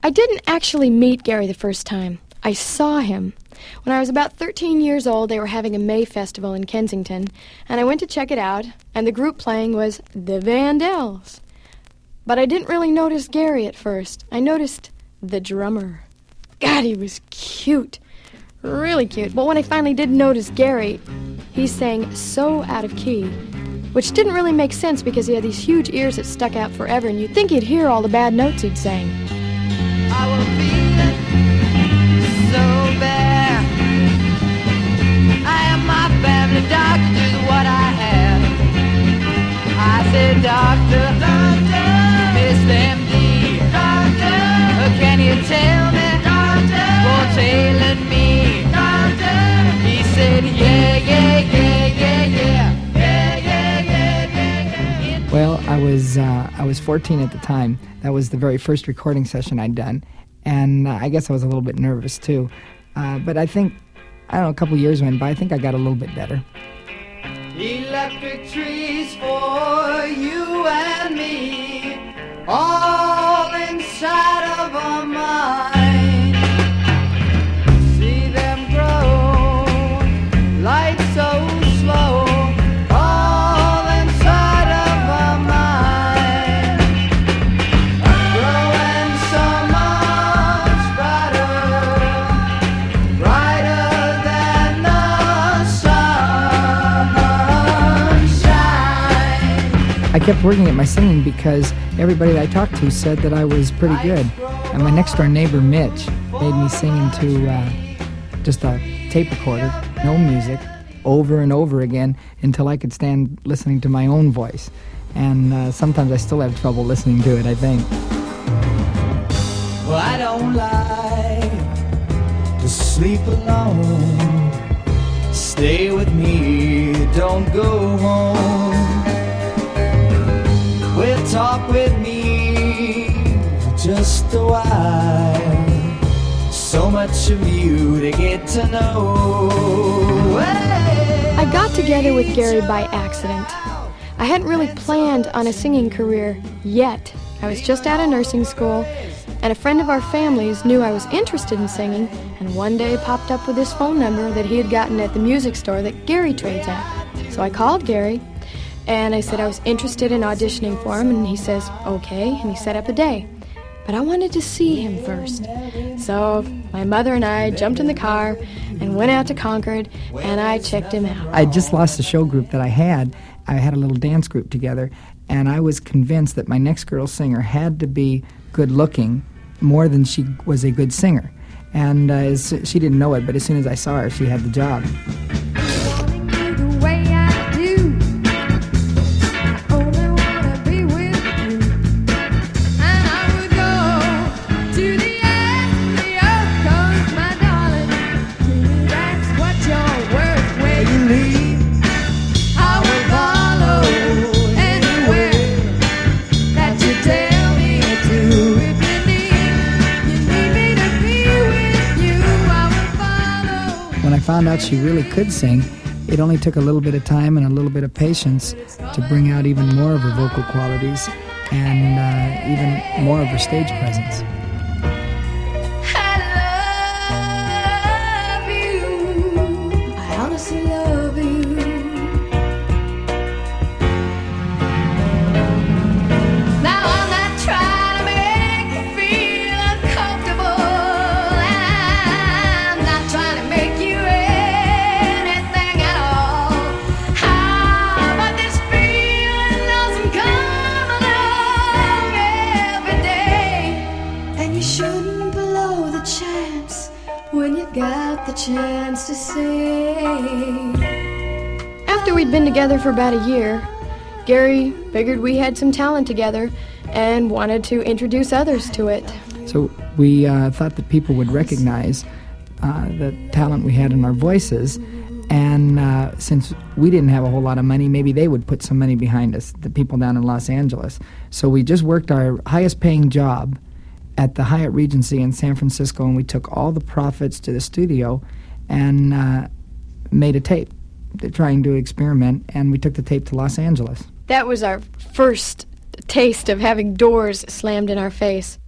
I didn't actually meet Gary the first time. I saw him. When I was about 13 years old, they were having a May festival in Kensington, and I went to check it out, and the group playing was the Vandells. But I didn't really notice Gary at first. I noticed the drummer. God, he was cute. Really cute. But when I finally did notice Gary, he sang so out of key, which didn't really make sense because he had these huge ears that stuck out forever, and you'd think he'd hear all the bad notes he'd sang. I was feeling so bad. I am my family doctor, just what I have. I said, doctor, Mr. MD, can you tell me what's ailing me? He said, yeah. Well, I was 14 at the time. That was the very first recording session I'd done, and I guess I was a little bit nervous too. But I don't know, a couple years went by. I think I got a little bit better. Electric trees for you and me, all inside of our mind. See them grow, light so slow, all inside of our mind. Growing so much brighter than the sunshine. I kept working at my singing because everybody that I talked to said that I was pretty good. And my next door neighbor, Mitch, made me sing into just a tape recorder, no music, over and over again until I could stand listening to my own voice. And sometimes I still have trouble listening to it, I think. Well, I don't like to sleep alone. Stay with me, don't go home. Well, talk with me for just a while. So much of you to get to know. I got together with Gary by accident. I hadn't really planned on a singing career yet. I was just out of nursing school, and a friend of our family's knew I was interested in singing, and one day popped up with his phone number that he had gotten at the music store that Gary trades at. So I called Gary, and I said I was interested in auditioning for him, and he says, okay, and he set up a day. But I wanted to see him first. So my mother and I jumped in the car and went out to Concord, and I checked him out. I just lost the show group that I had. I had a little dance group together, and I was convinced that my next girl singer had to be good-looking more than she was a good singer. And she didn't know it, but as soon as I saw her, she had the job. When I found out she really could sing, it only took a little bit of time and a little bit of patience to bring out even more of her vocal qualities and even more of her stage presence. I love you. I honestly love you. Now I'm not trying to make you feel uncomfortable. I'm not trying to make you anything at all. But this feeling doesn't come along every day, and you shouldn't blow the chance when you got the chance to sing. After we'd been together for about a year, Gary figured we had some talent together and wanted to introduce others to it. So we thought that people would recognize the talent we had in our voices, and since we didn't have a whole lot of money, maybe they would put some money behind us, the people down in Los Angeles. So we just worked our highest paying job at the Hyatt Regency in San Francisco, and we took all the profits to the studio and made a tape trying to experiment, and we took the tape to Los Angeles. That was our first taste of having doors slammed in our face.